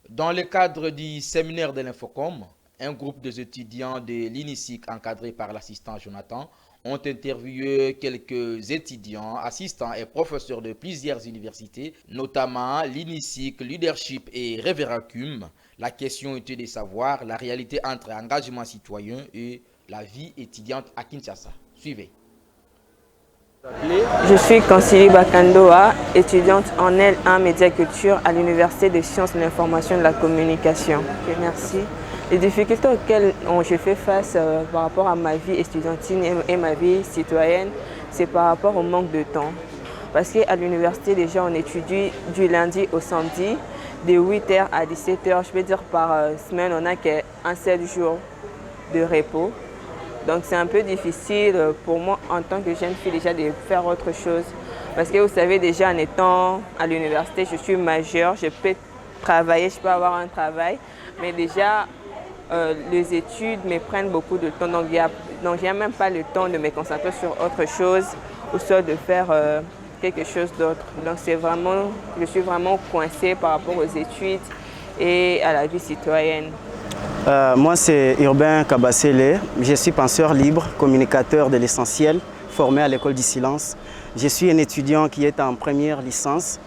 Dans le cadre du séminaire de l'Infocom, un groupe des étudiants de l'INISIC encadré par l'assistant Jonathan ont interviewé quelques étudiants, assistants et professeurs de plusieurs universités, notamment l'INISIC, Leadership et Reveracum. La question était de savoir la réalité entre engagement citoyen et la vie étudiante à Kinshasa. Suivez. Je suis Kansili Bakandoa, étudiante en L1 Médiaculture à l'Université des sciences de l'information et de la communication. Okay, merci. Les difficultés auxquelles je fais face par rapport à ma vie étudiantine et ma vie citoyenne, c'est par rapport au manque de temps. Parce qu'à l'université, déjà, on étudie du lundi au samedi, de 8h à 17h. Je peux dire par semaine, on n'a qu'un seul jour de repos. Donc c'est un peu difficile pour moi en tant que jeune fille déjà de faire autre chose. Parce que vous savez déjà en étant à l'université, je suis majeure, je peux travailler, je peux avoir un travail. Mais déjà les études me prennent beaucoup de temps. Donc il n'y a même pas le temps de me concentrer sur autre chose ou soit de faire quelque chose d'autre. Donc je suis vraiment coincée par rapport aux études et à la vie citoyenne. Moi, c'est Urbain Kabassele. Je suis penseur libre, communicateur de l'essentiel, formé à l'école du silence. Je suis un étudiant qui est en première licence,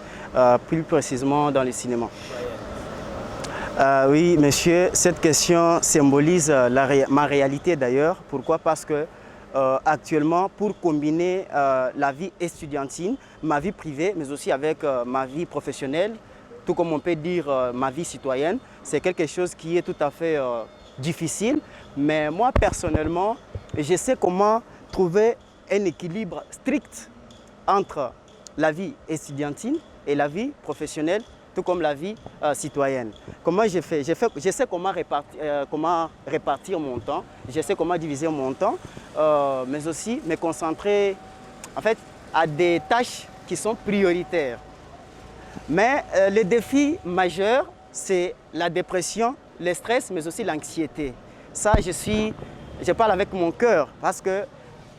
plus précisément dans le cinéma. Oui, monsieur, cette question symbolise ma réalité d'ailleurs. Pourquoi? Parce que actuellement, pour combiner la vie estudiantine, ma vie privée, mais aussi avec ma vie professionnelle, tout comme on peut dire ma vie citoyenne, c'est quelque chose qui est tout à fait difficile. Mais moi, personnellement, je sais comment trouver un équilibre strict entre la vie estudiantine et la vie professionnelle, tout comme la vie citoyenne. Comment je fais? Je sais comment répartir mon temps, je sais comment diviser mon temps, mais aussi me concentrer en fait, à des tâches qui sont prioritaires. Mais le défi majeur, c'est la dépression, le stress, mais aussi l'anxiété. Ça, je parle avec mon cœur parce que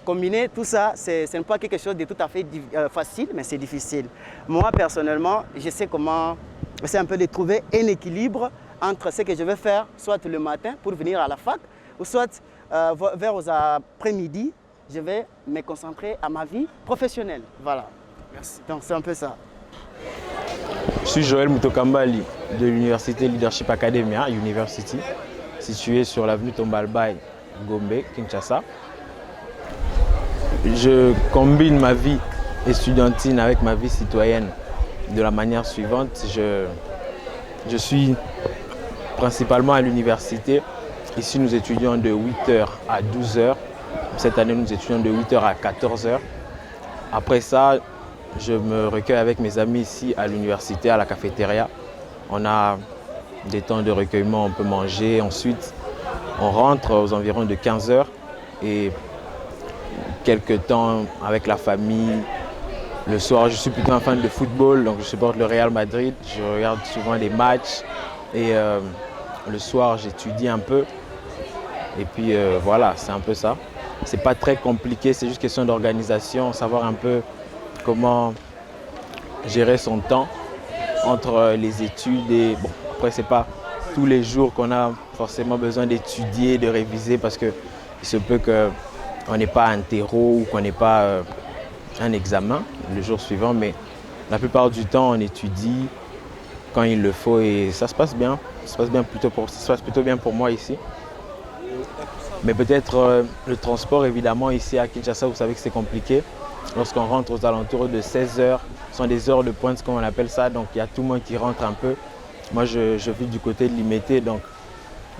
combiner tout ça, ce n'est pas quelque chose de tout à fait facile, mais c'est difficile. Moi, personnellement, je sais comment, c'est un peu de trouver un équilibre entre ce que je vais faire, soit le matin pour venir à la fac, ou soit vers aux après-midi, je vais me concentrer à ma vie professionnelle. Voilà. Merci. Donc, c'est un peu ça. Je suis Joël Mutokambali de l'Université Leadership Academia University, située sur l'avenue Tombalbaye, Gombe, Kinshasa. Je combine ma vie estudiantine avec ma vie citoyenne de la manière suivante. Je suis principalement à l'université. Ici, nous étudions de 8h à 12h. Cette année, nous étudions de 8h à 14h. Après ça, je me recueille avec mes amis ici à l'université, à la cafétéria. On a des temps de recueillement, on peut manger. Ensuite, on rentre aux environs de 15h et quelques temps avec la famille. Le soir, je suis plutôt un fan de football, donc je supporte le Real Madrid. Je regarde souvent les matchs et le soir, j'étudie un peu. Et puis voilà, c'est un peu ça. C'est pas très compliqué, c'est juste question d'organisation, savoir un peu comment gérer son temps entre les études et bon, après c'est pas tous les jours qu'on a forcément besoin d'étudier, de réviser parce que il se peut qu'on n'ait pas un terreau ou qu'on n'ait pas un examen le jour suivant, mais la plupart du temps on étudie quand il le faut et ça se passe bien. Ça se passe plutôt bien pour moi ici. Mais peut-être le transport évidemment ici à Kinshasa, vous savez que c'est compliqué. Lorsqu'on rentre aux alentours de 16h, ce sont des heures de pointe comme on appelle ça, donc il y a tout le monde qui rentre un peu. Moi je vis du côté de Limete, donc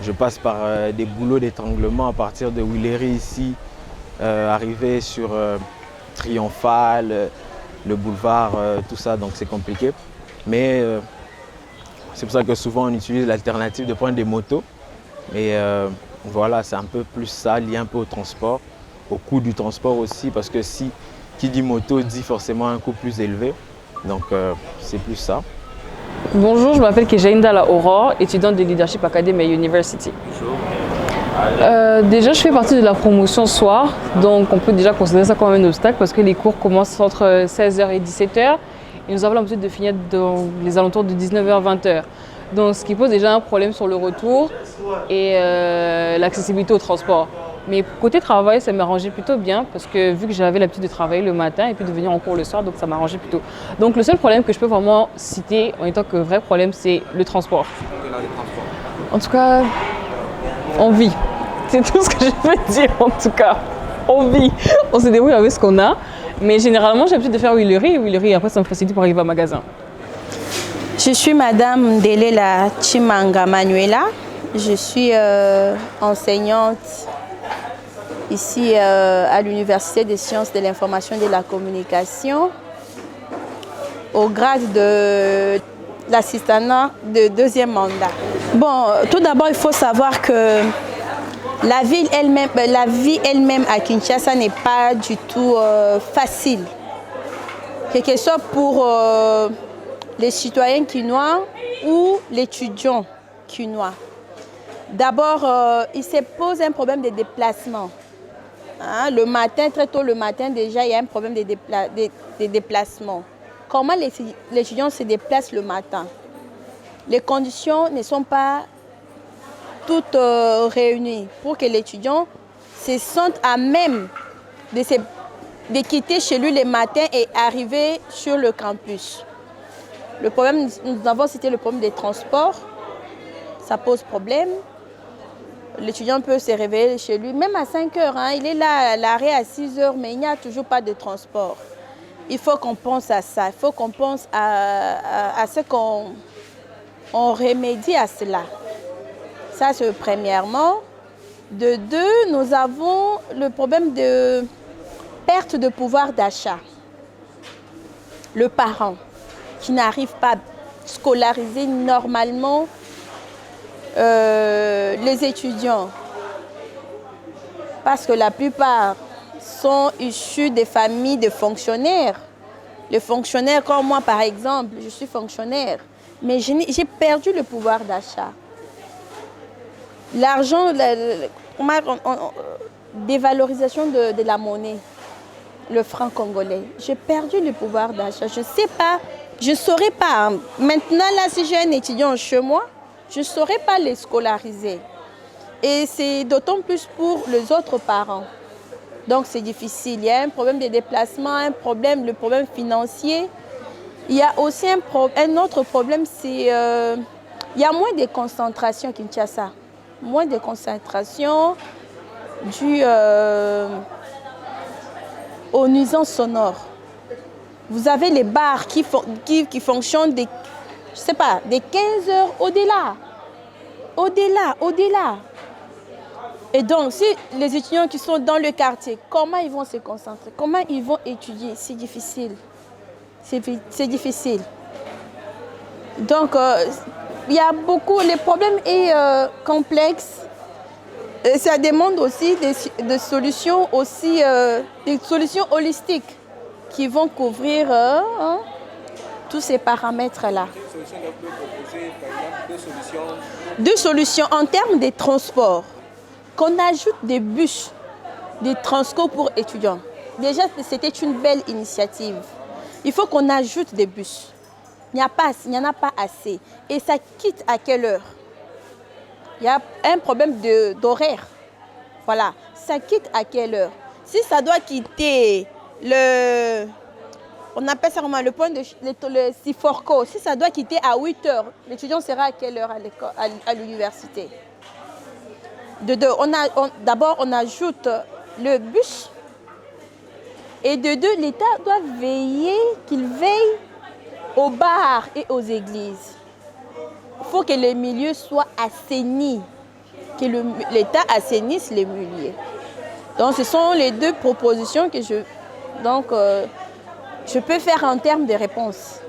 je passe par des boulots d'étranglement à partir de Willery ici, arriver sur Triomphal, le boulevard, tout ça, donc c'est compliqué. Mais c'est pour ça que souvent on utilise l'alternative de prendre des motos. Mais voilà, c'est un peu plus ça, lié un peu au transport, au coût du transport aussi, parce que si qui dit moto dit forcément un coût plus élevé. Donc c'est plus ça. Bonjour, je m'appelle Kejainda La Aurore, étudiante de Leadership Academy University. Déjà, je fais partie de la promotion soir, donc on peut déjà considérer ça comme un obstacle parce que les cours commencent entre 16h et 17h et nous avons l'habitude de finir dans les alentours de 19h-20h. Donc, ce qui pose déjà un problème sur le retour et l'accessibilité au transport. Mais côté travail, ça m'arrangeait plutôt bien parce que vu que j'avais l'habitude de travailler le matin et puis de venir en cours le soir, donc ça m'arrangeait plutôt. Donc le seul problème que je peux vraiment citer en étant que vrai problème, c'est le transport. En tout cas, on vit. C'est tout ce que je peux dire en tout cas. On vit. On se débrouille avec ce qu'on a. Mais généralement, j'ai l'habitude de faire huilerie. Après, ça me facilite pour arriver au magasin. Je suis Madame Delela Chimanga Manuela. Je suis enseignante ici à l'Université des sciences de l'information et de la communication au grade de l'assistanat de deuxième mandat. Bon, tout d'abord, il faut savoir que la vie elle-même à Kinshasa n'est pas du tout facile. Que ce soit pour les citoyens quinois ou l'étudiant quinois. D'abord, il se pose un problème de déplacement. Hein, le matin, très tôt le matin, déjà, il y a un problème de déplacement. Comment les étudiants se déplacent le matin? Les conditions ne sont pas toutes réunies pour que l'étudiant se sente à même de quitter chez lui le matin et arriver sur le campus. Le problème, nous avons cité le problème des transports. Ça pose problème. L'étudiant peut se réveiller chez lui, même à 5 heures. Hein, il est là à l'arrêt à 6 heures, mais il n'y a toujours pas de transport. Il faut qu'on pense à ça. Il faut qu'on pense à ce qu'on remédie à cela. Ça, c'est premièrement. De deux, nous avons le problème de perte de pouvoir d'achat. Le parent qui n'arrive pas à scolariser normalement les étudiants, parce que la plupart sont issus des familles de fonctionnaires. Les fonctionnaires comme moi, par exemple, je suis fonctionnaire, mais j'ai perdu le pouvoir d'achat. L'argent, dévalorisation de la monnaie, le franc congolais, j'ai perdu le pouvoir d'achat. Je ne sais pas, je ne saurais pas. Maintenant, là, si j'ai un étudiant chez moi, je ne saurais pas les scolariser. Et c'est d'autant plus pour les autres parents. Donc c'est difficile. Il y a un problème de déplacement, le problème financier. Il y a aussi un autre problème, c'est il y a moins de concentration à Kinshasa. Moins de concentration due aux nuisances sonores. Vous avez les bars qui fonctionnent je sais pas, des 15 heures au-delà. Au-delà. Et donc, si les étudiants qui sont dans le quartier, comment ils vont se concentrer? Comment ils vont étudier? C'est difficile. C'est difficile. Donc, il y a beaucoup, le problème est complexe. Et ça demande aussi des solutions holistiques qui vont couvrir tous ces paramètres-là. Deux solutions en termes de transport. Qu'on ajoute des bus, des transports pour étudiants. Déjà, c'était une belle initiative. Il faut qu'on ajoute des bus. Il n'y en a pas assez. Et ça quitte à quelle heure? Il y a un problème d'horaire. Voilà. Ça quitte à quelle heure? Si ça doit quitter on appelle ça comment, le point de le Siforco. Si ça doit quitter à 8 heures, l'étudiant sera à quelle heure à l'université? D'abord, on ajoute le bus. Et de deux, l'État doit veiller, qu'il veille aux bars et aux églises. Il faut que les milieux soient assainis, que l'État assainisse les milieux. Donc, ce sont les deux propositions que je peux faire en termes de réponse.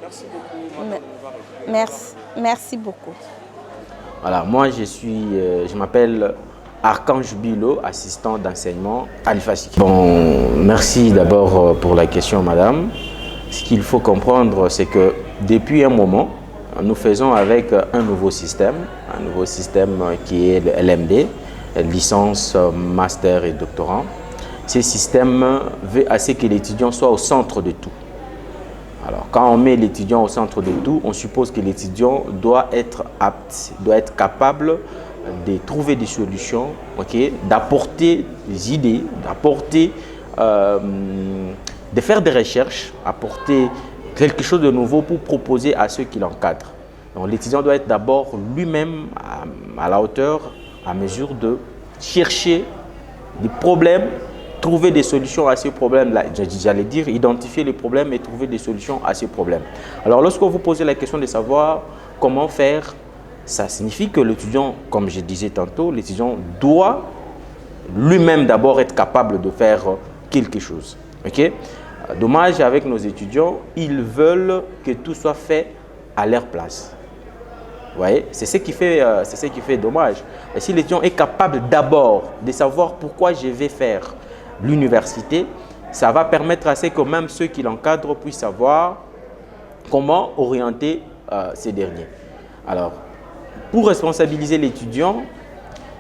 Merci beaucoup. Merci beaucoup. Alors, moi, je m'appelle Archange Bilo, assistant d'enseignement à l'IFASIC. Bon, merci d'abord pour la question, madame. Ce qu'il faut comprendre, c'est que depuis un moment, nous faisons avec un nouveau système qui est le LMD, licence, master et doctorant. Ce système veut à ce que l'étudiant soit au centre de tout. Alors, quand on met l'étudiant au centre de tout, on suppose que l'étudiant doit être apte, doit être capable de trouver des solutions, okay, d'apporter des idées, d'apporter, de faire des recherches, apporter quelque chose de nouveau pour proposer à ceux qui l'encadrent. Donc l'étudiant doit être d'abord lui-même à la hauteur, à mesure de chercher des problèmes, trouver des solutions à ces problèmes-là. J'allais dire, identifier les problèmes et trouver des solutions à ces problèmes. Alors lorsque vous posez la question de savoir comment faire, ça signifie que l'étudiant, comme je disais tantôt, l'étudiant doit lui-même d'abord être capable de faire quelque chose. Okay? Dommage avec nos étudiants, ils veulent que tout soit fait à leur place. Vous voyez, c'est ce qui fait dommage. Et si l'étudiant est capable d'abord de savoir pourquoi je vais faire l'université, ça va permettre à ce que même ceux qui l'encadrent puissent savoir comment orienter ces derniers. Alors, pour responsabiliser l'étudiant,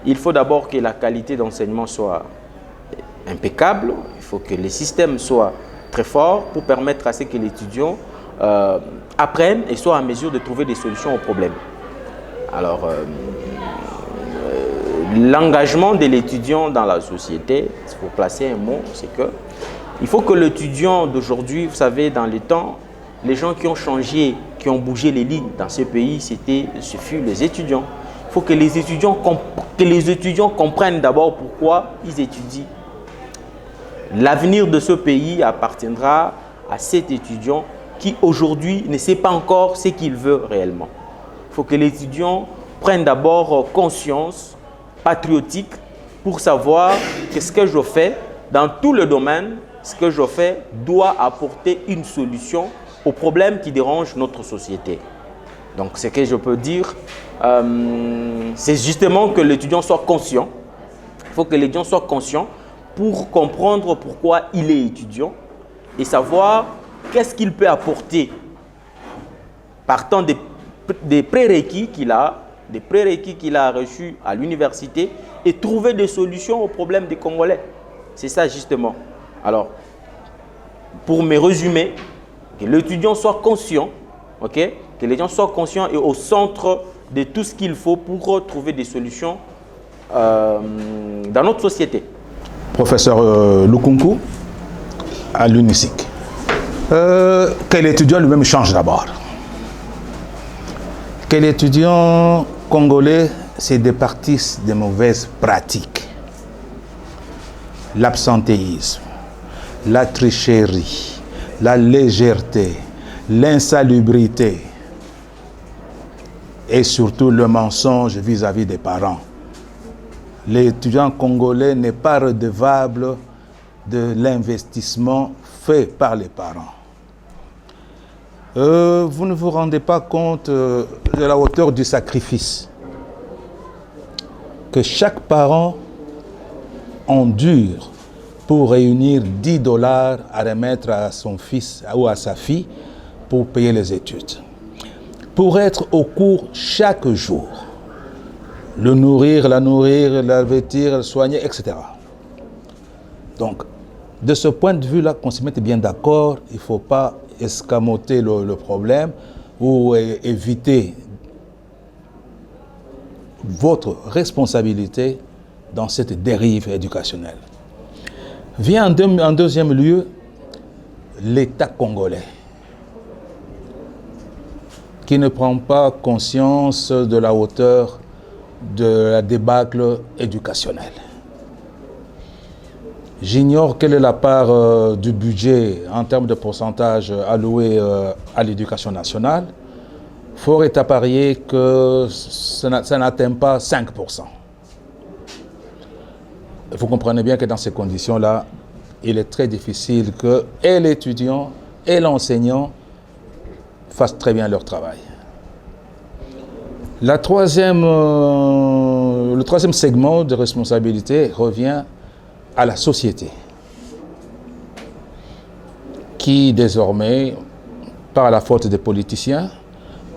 il faut d'abord que la qualité d'enseignement soit impeccable, il faut que les systèmes soient très forts pour permettre à ce que l'étudiant apprenne et soit en mesure de trouver des solutions aux problèmes. Alors, l'engagement de l'étudiant dans la société, pour placer un mot, c'est que il faut que l'étudiant d'aujourd'hui, vous savez, dans les temps, les gens qui ont changé, qui ont bougé les lignes dans ce pays, ce fut les étudiants. Il faut que les étudiants comprennent d'abord pourquoi ils étudient. L'avenir de ce pays appartiendra à cet étudiant qui aujourd'hui ne sait pas encore ce qu'il veut réellement. Il faut que l'étudiant prenne d'abord conscience patriotique pour savoir que ce que je fais dans tout le domaine, ce que je fais doit apporter une solution aux problèmes qui dérangent notre société. Donc, ce que je peux dire, c'est justement que l'étudiant soit conscient. Il faut que l'étudiant soit conscient pour comprendre pourquoi il est étudiant et savoir qu'est-ce qu'il peut apporter partant des prérequis qu'il a, reçus à l'université et trouver des solutions aux problèmes des Congolais. C'est ça justement. Alors, pour me résumer, que l'étudiant soit conscient, okay, que l'étudiant soit conscient et au centre de tout ce qu'il faut pour trouver des solutions dans notre société. Professeur Lukunku, à l'UNISIC. Que l'étudiant lui-même change d'abord. Que l'étudiant congolais se départisse des mauvaises pratiques. L'absentéisme, la tricherie, la légèreté, l'insalubrité et surtout le mensonge vis-à-vis des parents. L'étudiant congolais n'est pas redevable de l'investissement fait par les parents. Vous ne vous rendez pas compte de la hauteur du sacrifice que chaque parent endure pour réunir 10 $ à remettre à son fils ou à sa fille pour payer les études. Pour être au cours chaque jour. Le nourrir, la vêtir, le soigner, etc. Donc, de ce point de vue-là, qu'on se mette bien d'accord, il ne faut pas escamoter le problème ou éviter votre responsabilité dans cette dérive éducationnelle. Vient en deuxième lieu l'État congolais, qui ne prend pas conscience de la hauteur de la débâcle éducationnelle. J'ignore quelle est la part du budget en termes de pourcentage alloué à l'éducation nationale. Fort est à parier que ça n'atteint pas 5%. Vous comprenez bien que dans ces conditions-là, il est très difficile que et l'étudiant et l'enseignant fassent très bien leur travail. Le troisième segment de responsabilité revient à la société, qui désormais, par la faute des politiciens,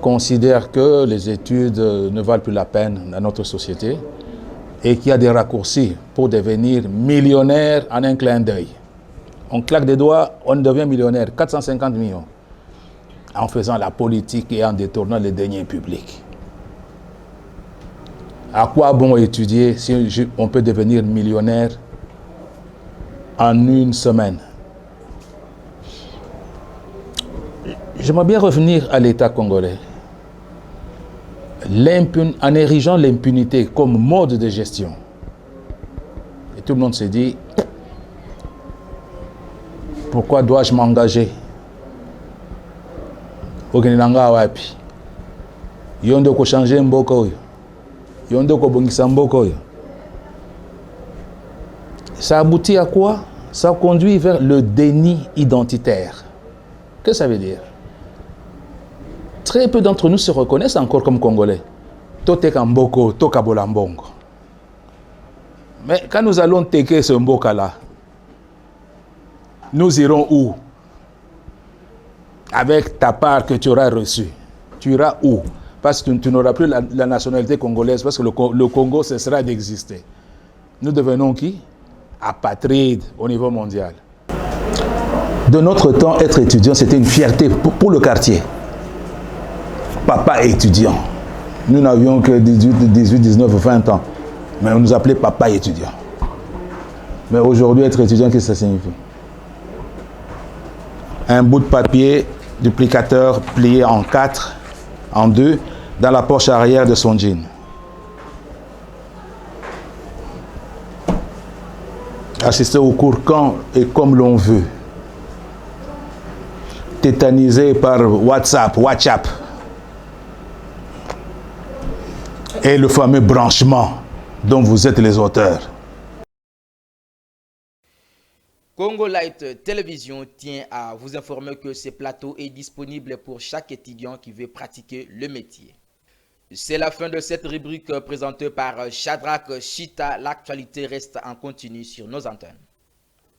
considère que les études ne valent plus la peine dans notre société et qu'il y a des raccourcis pour devenir millionnaire en un clin d'œil. On claque des doigts, on devient millionnaire, 450 millions. en faisant la politique et en détournant les deniers publics. À quoi bon étudier si on peut devenir millionnaire en une semaine? J'aimerais bien revenir à l'État congolais. En érigeant l'impunité comme mode de gestion. Et tout le monde s'est dit, pourquoi dois-je m'engager? Okenanga wapi? Yondo ko changer mboka oyo. Yondo ko bongisa mboka oyo. Ça aboutit à quoi? Ça conduit vers le déni identitaire. Qu'est-ce que ça veut dire? Très peu d'entre nous se reconnaissent encore comme Congolais. Tote Kamboko, Toka Bolambongo. Mais quand nous allons teker ce Mboka-là, nous irons où? Avec ta part que tu auras reçue. Tu iras où? Parce que tu n'auras plus la nationalité congolaise, parce que le Congo cessera d'exister. Nous devenons qui? Apatrides au niveau mondial. De notre temps, être étudiant, c'était une fierté pour le quartier. Papa étudiant. Nous n'avions que 18, 19 ou 20 ans. Mais on nous appelait papa étudiant. Mais aujourd'hui, être étudiant, qu'est-ce que ça signifie? Un bout de papier, duplicateur plié en 4, en 2, dans la poche arrière de son jean. Assister au cours quand et comme l'on veut. Tétanisé par WhatsApp. Et le fameux branchement dont vous êtes les auteurs. Congo Light Télévision tient à vous informer que ce plateau est disponible pour chaque étudiant qui veut pratiquer le métier. C'est la fin de cette rubrique présentée par Shadrach Chita. L'actualité reste en continu sur nos antennes.